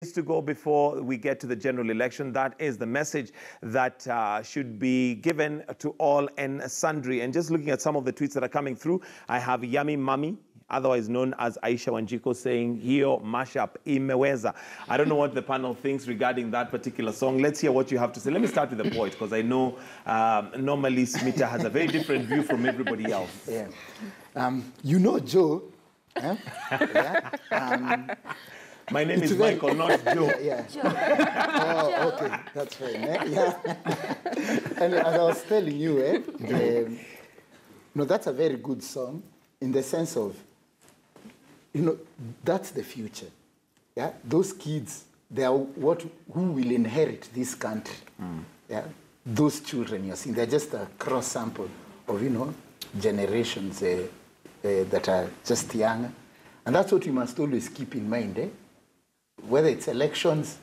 To go before we get to the general election. That is the message that should be given to all and sundry. And just looking at some of the tweets that are coming through, I have Yummy Mummy, otherwise known as Aisha Wanjiko, saying, "Hiyo mashup imeweza." I don't know what the panel thinks regarding that particular song. Let's hear what you have to say. Let me start with the poet, because I know normally Smita has a very different view from everybody else. Yeah. You know, Joe. My name is Michael, not Joe. Yeah. Joe. Oh, okay. That's fine. Yeah. And as I was telling you, that's a very good song in the sense of, that's the future. Yeah. Those kids, they are who will inherit this country. Yeah. Those children you're seeing, they're just a cross sample of, generations that are just young. And that's what we must always keep in mind, Whether it's elections,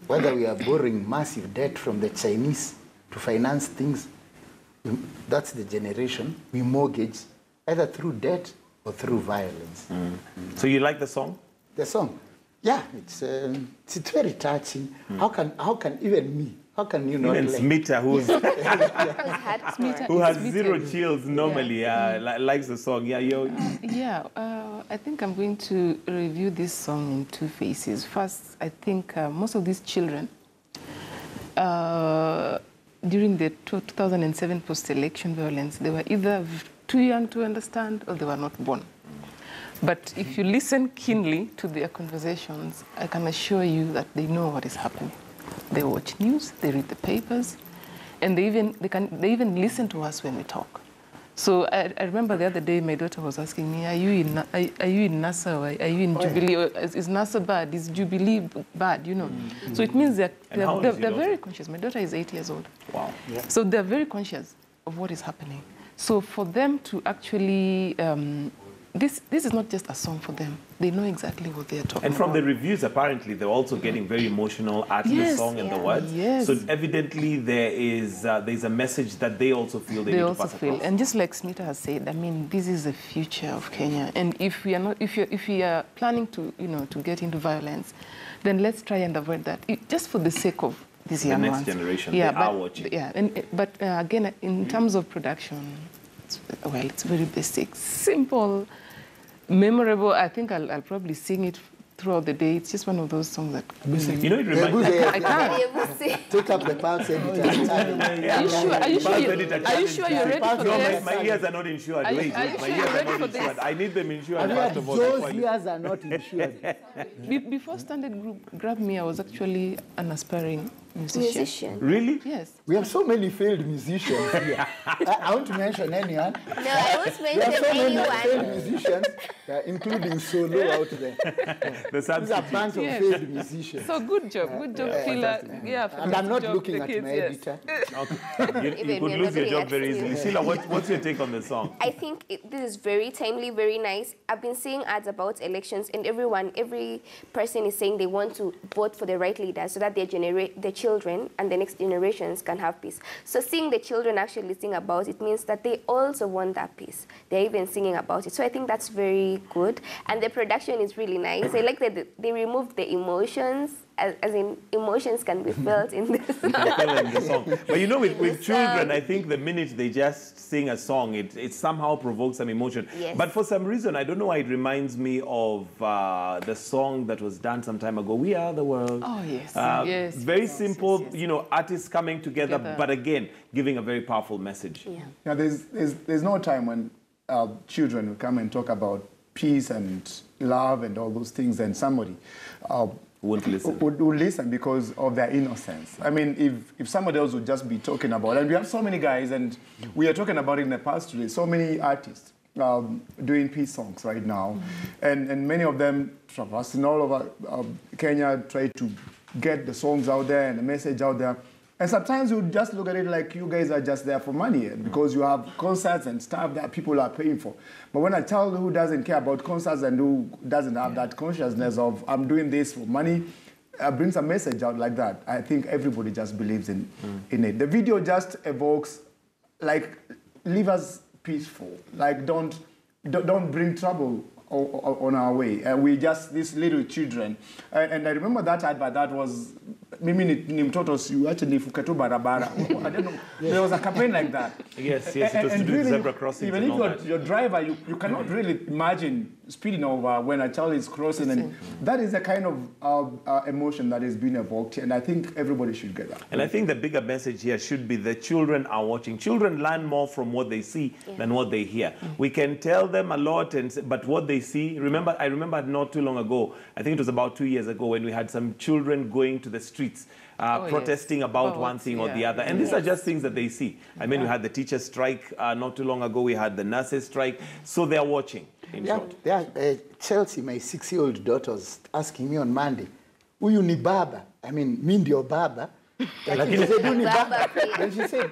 whether we are borrowing massive debt from the Chinese to finance things, that's the generation we mortgage either through debt or through violence. So you like the song? The song? Yeah, it's very touching. How can even me, how can you not even like... Smita, who has zero chills normally, likes the song. I think I'm going to review this song in two phases. First, I think most of these children, during the 2007 post-election violence, they were either too young to understand or they were not born. But if you listen keenly to their conversations, I can assure you that they know what is happening. They watch news, they read the papers, and they even listen to us when we talk. So I remember the other day my daughter was asking me, are you in NASA or are you in Jubilee? Or is NASA bad? Is Jubilee bad? So it means they're very conscious. My daughter is 8 years old. Wow. Yeah. So they're very conscious of what is happening. So for them to actually, this is not just a song for them. They know exactly what they're talking about. And from the reviews, apparently, they're also getting very emotional at the song and the words. Yes. So evidently, there's a message that they also feel they need to pass across. And just like Smita has said, I mean, this is the future of Kenya. And if we are planning to, to get into violence, then let's try and avoid that, just for the sake of these young ones. The next generation, they are watching. Yeah, but again, in terms of production, it's very basic, simple, memorable. I think I'll probably sing it throughout the day. It's just one of those songs that... it reminds me... I can't. Take up the pulse editor. Are you sure you're ready for this? My ears are not insured. My ears are not insured. I need them insured first of all. Those ears are not insured. Before Standard Group grabbed me, I was actually an aspiring musician. Really? Yes. We have so many failed musicians here. I won't mention anyone. No, I won't mention anyone. Failed musicians, including solo out there. These are a bunch of failed musicians. So good job, Sheila. And I'm not looking at my editor. Okay. You could lose your job very easily. Sheila, what's your take on the song? I think this is very timely, very nice. I've been seeing ads about elections, and every person is saying they want to vote for the right leader so that the children and the next generations can have peace. So seeing the children actually sing about it means that they also want that peace. They're even singing about it. So I think that's very good. And the production is really nice. I like that they removed the emotions, as in emotions can be felt in this song. But with children, I think the minute they just sing a song, it somehow provokes some emotion. Yes. But for some reason, I don't know why it reminds me of the song that was done some time ago, We Are the World. Oh, yes. Yes. Very simple, artists coming together, but again, giving a very powerful message. Yeah, there's no time when children will come and talk about peace and love and all those things, and somebody would listen. Would listen because of their innocence. I mean, if somebody else would just be talking about it, and we have so many guys, and we are talking about it in the past today, so many artists doing peace songs right now, and many of them traversing all over Kenya, try to get the songs out there and the message out there. And sometimes you just look at it like you guys are just there for money because you have concerts and stuff that people are paying for. But when a child who doesn't care about concerts and who doesn't have that consciousness of I'm doing this for money, brings a message out like that, I think everybody just believes in it. The video just evokes, like, leave us peaceful. Like, don't bring trouble on our way. We just, these little children. And I remember that advert that was, mimi ni mtoto siuache nivuke tu barabara. I don't know. There was a campaign like that. Yes, yes, it was to do with zebra crossings. Even if you're driver, you cannot really imagine speeding over when a child is crossing. And that is the kind of emotion that is being evoked. And I think everybody should get that. And I think the bigger message here should be the children are watching. Children learn more from what they see than what they hear. We can tell them a lot, but what they see, I remember not too long ago, I think it was about 2 years ago, when we had some children going to the streets protesting about one thing or the other. And these are just things that they see. I mean, we had the teacher strike not too long ago. We had the nurses strike. So they're watching, in short. Chelsea, my 6-year-old daughter, was asking me on Monday, "Huyu ni baba?" I mean, mi ndio baba. Like, she said, "Huyu ni baba." And she said,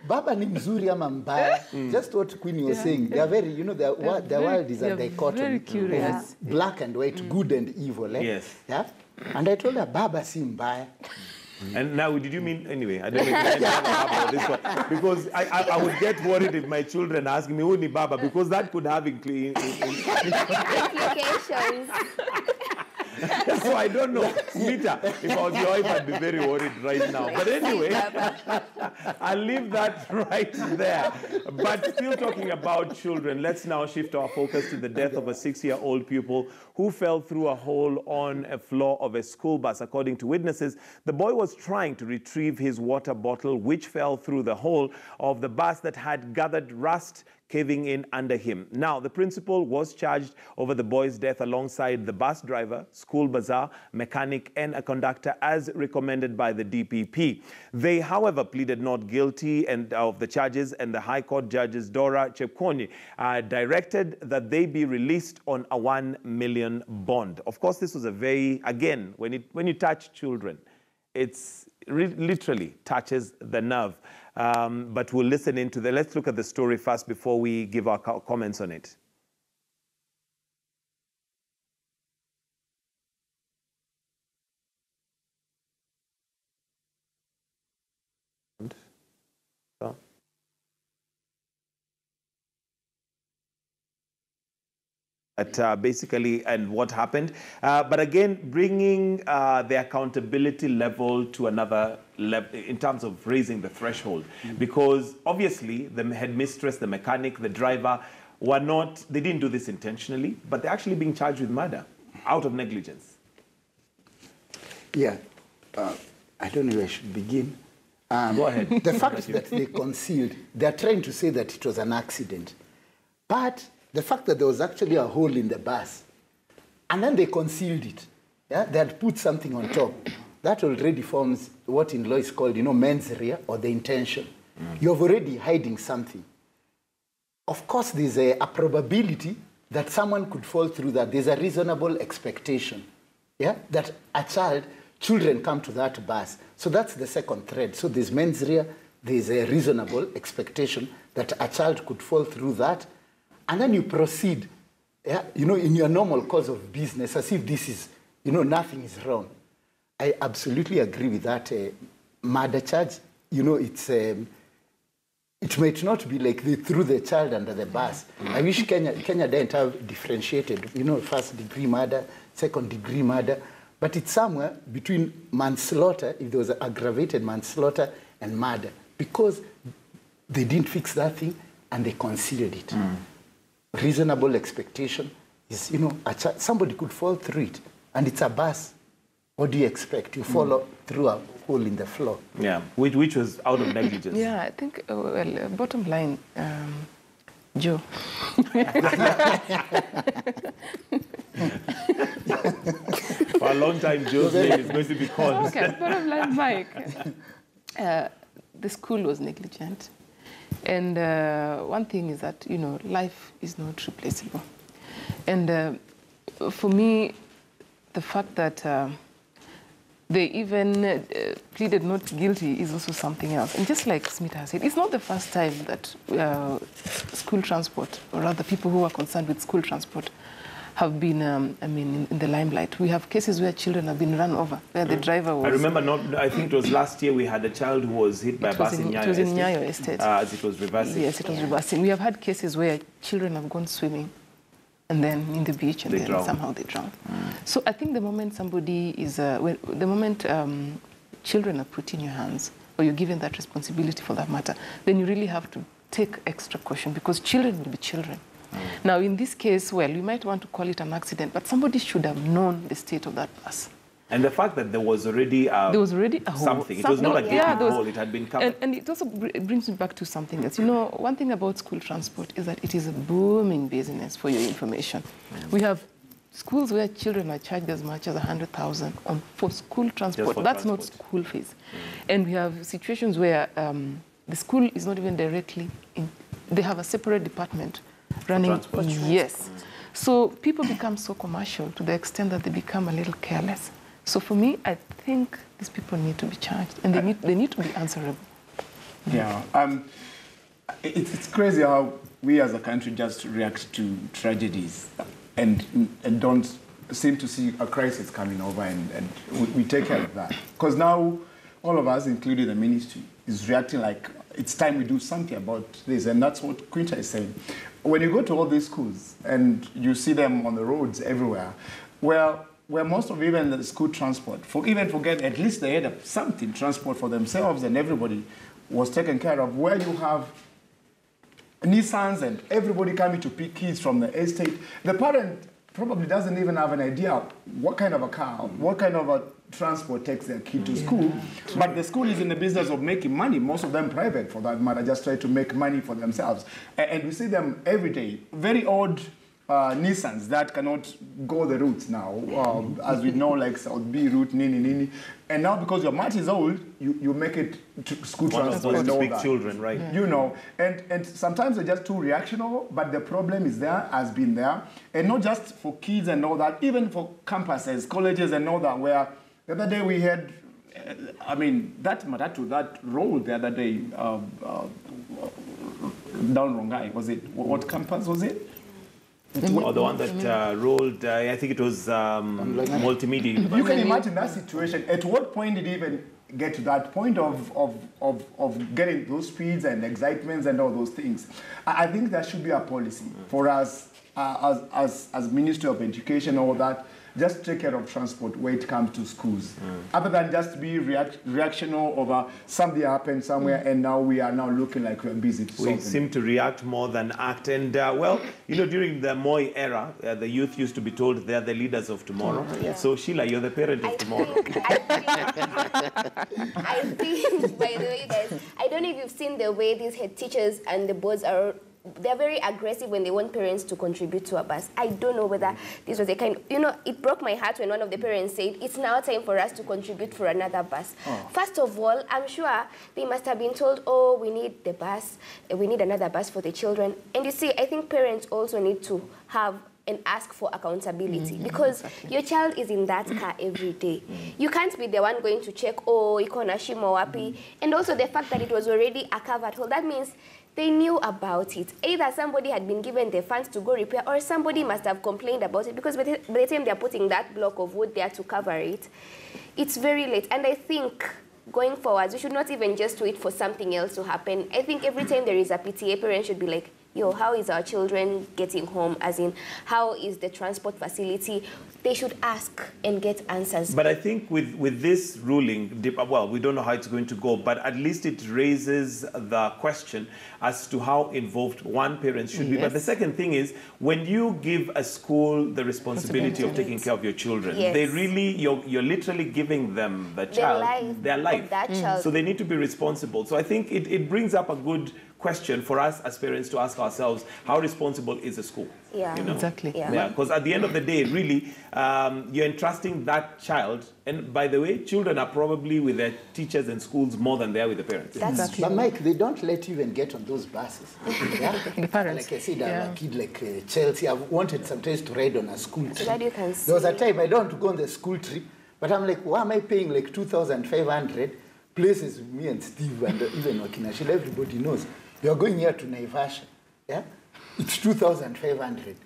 "Baba ni mzuri ama mbaya?" Just what Queenie was saying. They are very, you know, the world is a dichotomy. Very curious. Black and white, good and evil. Yes. Yeah? And I told her, "Baba si mbaya." And now, did you mean, anyway, I don't know about this one, because I would get worried if my children ask me, "Who ni baba?" because that could have implications. So I don't know. Smita, if I was your wife, I'd be very worried right now. But anyway, I'll leave that right there. But still talking about children, let's now shift our focus to the death of a 6-year-old pupil who fell through a hole on a floor of a school bus. According to witnesses, the boy was trying to retrieve his water bottle, which fell through the hole of the bus that had gathered rust caving in under him. Now, the principal was charged over the boy's death alongside the bus driver, school bazaar, mechanic, and a conductor, as recommended by the DPP. They, however, pleaded not guilty of the charges, and the High Court judges Dora Chepkonyi directed that they be released on a 1 million bond. Of course, this was a very, again, when you touch children, it's literally touches the nerve. But we'll listen into let's look at the story first before we give our comments on it. Basically, and what happened. But again, bringing the accountability level to another level in terms of raising the threshold. Because obviously, the headmistress, the mechanic, the driver they didn't do this intentionally, but they're actually being charged with murder out of negligence. Yeah. I don't know where I should begin. Go ahead. The fact that they concealed, they're trying to say that it was an accident. But the fact that there was actually a hole in the bus, and then they concealed it, they had put something on top, that already forms what in law is called, mens rea, or the intention. You're already hiding something. Of course, there's a probability that someone could fall through that. There's a reasonable expectation, that children come to that bus. So that's the second thread. So there's mens rea, there's a reasonable expectation that a child could fall through that. And then you proceed, in your normal course of business, as if this is, nothing is wrong. I absolutely agree with that murder charge. It might not be like they threw the child under the bus. I wish Kenya didn't have differentiated, first-degree murder, second-degree murder. But it's somewhere between manslaughter, if there was aggravated manslaughter, and murder. Because they didn't fix that thing, and they concealed it. Reasonable expectation is, somebody could fall through it, and it's a bus. What do you expect? You fall through a hole in the floor. Yeah, which was out of negligence. Yeah, I think, bottom line, Joe. For a long time, Joe's name is going to be called. Okay, bottom line, Mike. The school was negligent. And one thing is that, life is not replaceable. And for me, the fact that they even pleaded not guilty is also something else. And just like Smith has said, it's not the first time that school transport, or rather people who are concerned with school transport, have been, in the limelight. We have cases where children have been run over, where the driver was... I remember, I think it was last year, we had a child who was hit by a bus in Nyayo Estate. It was in Nyayo Estate. As it was reversing. Yes, it was reversing. We have had cases where children have gone swimming, and then in the beach, and They then drown. somehow they drown. So I think the moment somebody is, the moment children are put in your hands, or you're given that responsibility for that matter, then you really have to take extra caution, because children will be children. Now, in this case, well, you might want to call it an accident, but somebody should have known the state of that bus. And the fact that there was already a hole. Something. It was not a gaping hole. It had been covered. And it also brings me back to something else. You know, one thing about school transport is that it is a booming business, for your information. We have schools where children are charged as much as 100,000 for school transport. That's not school fees. And we have situations where the school is not even directly in. They have a separate department running. Transport. Yes. So people become so commercial to the extent that they become a little careless. So for me, I think these people need to be charged, and they need to be answerable. Yeah. It's crazy how we as a country just react to tragedies and don't seem to see a crisis coming over, and we take care of that. Because now all of us, including the ministry, is reacting like it's time we do something about this, and that's what Quinta is saying. When you go to all these schools and you see them on the roads everywhere, where most of even the school transport, forget, at least they had something, transport for themselves, and everybody was taken care of, where you have Nissans and everybody coming to pick kids from the estate. The parent probably doesn't even have an idea what kind of a car, what kind of a transport takes their kid to school. But the school is in the business of making money, most of them private for that matter, just try to make money for themselves. And we see them every day, very odd Nissans that cannot go the routes now, as we know, like South B route, Nini. And now because your mat is old, you make it to school transport and all big that. children, right? Yeah. You know, and sometimes they're just too reactional, but the problem is there, has been there. And not just for kids and all that, even for campuses, colleges and all that, where the other day we had, that road the other day, down Rongai, was it? What campus was it? Or the one that rolled, I think it was multimedia. You can imagine that situation. At what point did it even get to that point of getting those speeds and excitements and all those things? I think there should be a policy for us as Ministry of Education, all that, just take care of transport when it comes to schools. Other than just be reactional over something happened somewhere and now we are now looking like we're busy to solve We it. seem to react more than act. And well, you know, during the Moi era, the youth used to be told they're the leaders of tomorrow. So Sheila, you're the parent of tomorrow. I think, by the way, guys, I don't know if you've seen the way these head teachers and the boards are. They're very aggressive when they want parents to contribute to a bus. I don't know whether this was a kind of, it broke my heart when one of the parents said, it's now time for us to contribute for another bus. First of all, I'm sure they must have been told, oh, we need the bus, we need another bus for the children. And you see, I think parents also need to have and ask for accountability because your child is in that car every day. You can't be the one going to check, oh, ikona shimo wapi. And also the fact that it was already a covered hole, that means they knew about it. Either somebody had been given the funds to go repair or somebody must have complained about it because by the time they're putting that block of wood there to cover it, it's very late. And I think going forward, we should not even just wait for something else to happen. I think every time there is a PTA, parents should be like, yo, how is our children getting home? As in, how is the transport facility? They should ask and get answers. But I think with this ruling, well, we don't know how it's going to go, but at least it raises the question as to how involved one parent should be. But the second thing is, when you give a school the responsibility of taking care of your children, they really, you're literally giving them the child, their life. Of that child. So they need to be responsible. So I think it brings up a good question for us as parents to ask ourselves, how responsible is a school? Yeah, exactly. Yeah, because at the end of the day, really, you're entrusting that child. And by the way, children are probably with their teachers and schools more than they are with the parents. That's true. But Mike, they don't let you even get on those buses. Yeah? The parents. Like I said, I have a kid like Chelsea. I've wanted sometimes to ride on a school trip. So that you can see. There was a time I don't want to go on the school trip, but I'm like, why am I paying like 2,500? Places me and Steve and even Wakinashila, everybody knows. You're going here to Naivasha. Yeah? It's 2,500.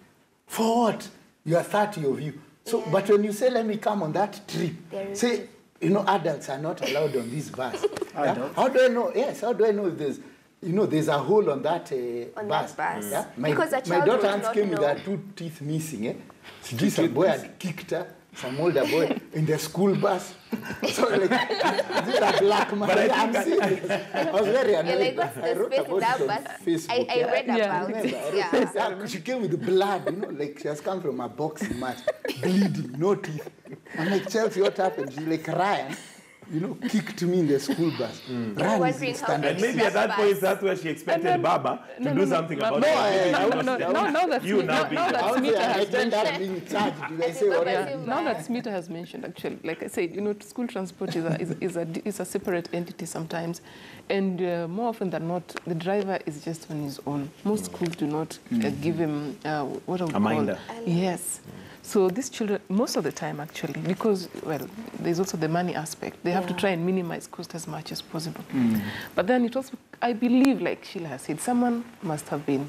For what? You are 30 of you. So, but when you say, let me come on that trip, say, adults are not allowed on this bus. Yeah? How do I know? Yes, how do I know if there's you know, there's a hole on that On bus. that bus. Yeah? Because the My child daughter would once not came with know. her 2 teeth missing. Some boy had kicked her, some older boy, in the school bus. So like, this is a black man. But I'm serious. I was very You're annoyed. like, what's the I wrote space in about that it on bus? Facebook. I read about I it. remember. Yeah. She came with blood, you know, like she has come from a boxing match, bleeding, no teeth. I'm like, Chelsea, what happened? She's like, Ryan, you know, kicked me in the school bus. Ryan is Wondering the how standard. And maybe at that point, that's where she expected Baba to do something about no, it. I turned out being charged. Did I say what? Yeah, now that Smita has mentioned, actually, like I said, you know, school transport is a separate entity sometimes, and more often than not, the driver is just on his own. Most schools do not give him what I would call minder. Yes. So these children, most of the time, actually, because, well, there's also the money aspect. They have to try and minimize cost as much as possible. But then it also, I believe, like Sheila has said, someone must have raised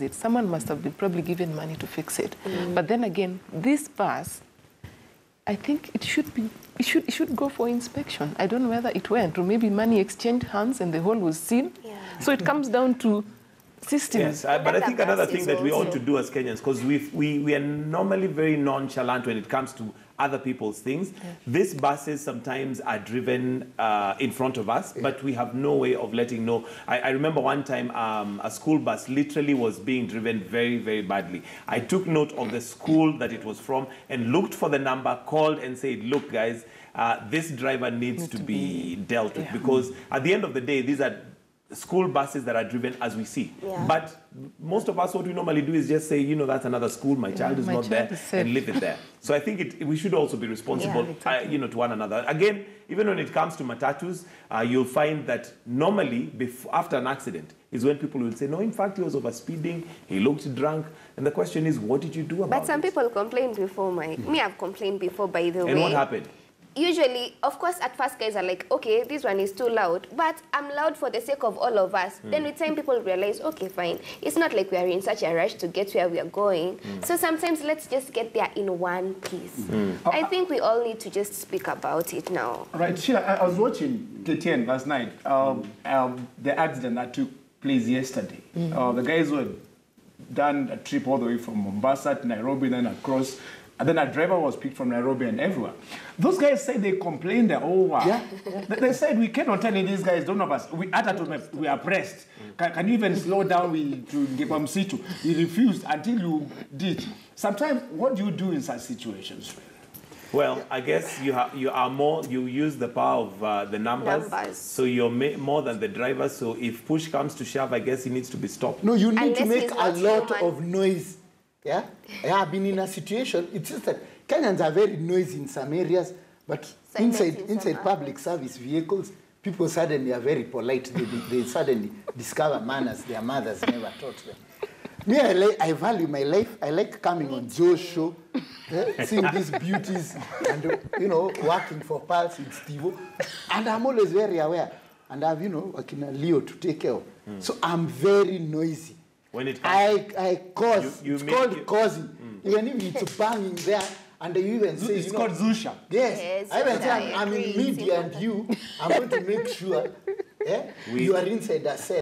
it. Someone must have been probably given money to fix it. But then again, this bus, I think it should go for inspection. I don't know whether it went, or maybe money exchanged hands and the hole was seen. Yeah. So it comes down to systems. Yes, but I think another thing that we ought also- to do as Kenyans, because we are normally very nonchalant when it comes to other people's things. These buses sometimes are driven in front of us, but we have no way of letting know. I remember one time a school bus literally was being driven very, very badly. I took note of the school that it was from and looked for the number, called and said, look, guys, this driver needs to be dealt with, because at the end of the day, these are school buses that are driven as we see. Yeah. But most of us, what we normally do is just say, you know, that's another school, my child is my not child there, is safe. and leave it there. So I think we should also be responsible, Yeah, exactly. you know, to one another. Again, even when it comes to matatus, you'll find that normally, after an accident, is when people will say, no, in fact, he was over speeding, he looked drunk, and the question is, what did you do about it? But some people complain before, Mike. Me, I've complained before, by the way. And what happened? Usually, of course, at first guys are like, okay, this one is too loud, but I'm loud for the sake of all of us. Then with time, people realize, okay, fine. It's not like we are in such a rush to get where we are going. So sometimes let's just get there in one piece. I think we all need to just speak about it now. Right, Sheila, I was watching KTN last night, the accident that took place yesterday. The guys who had done a trip all the way from Mombasa to Nairobi, then across, and then a driver was picked from Nairobi and everywhere. Those guys said they complained that, oh, wow. Yeah. They said, we cannot tell these guys, don't know us. We are pressed. Can you even slow down to give them situ? He refused until you did. Sometimes, what do you do in such situations? Well, I guess you use the power of the numbers. So you're more than the driver. So if push comes to shove, I guess he needs to be stopped. No, you need to Unless make he's a not lot human. of noise. Yeah? I have been in a situation, it's just that Kenyans are very noisy in some areas, but Silent in inside some public service vehicles, people suddenly are very polite. They suddenly discover manners their mothers never taught them. Me, I value my life. I like coming on Joe's show, seeing these beauties, and you know, working for Pulse with Steve. And I'm always very aware. And I have, you know, working Leo to take care of. So I'm very noisy. When it comes I cause. You It's make called it- causing. Even if it's banging there, and you even say, It's you know, called Zusha. Yes, Yes, I even yes, say I I'm in agree. It's media and you, I'm going to make sure you are inside that cell.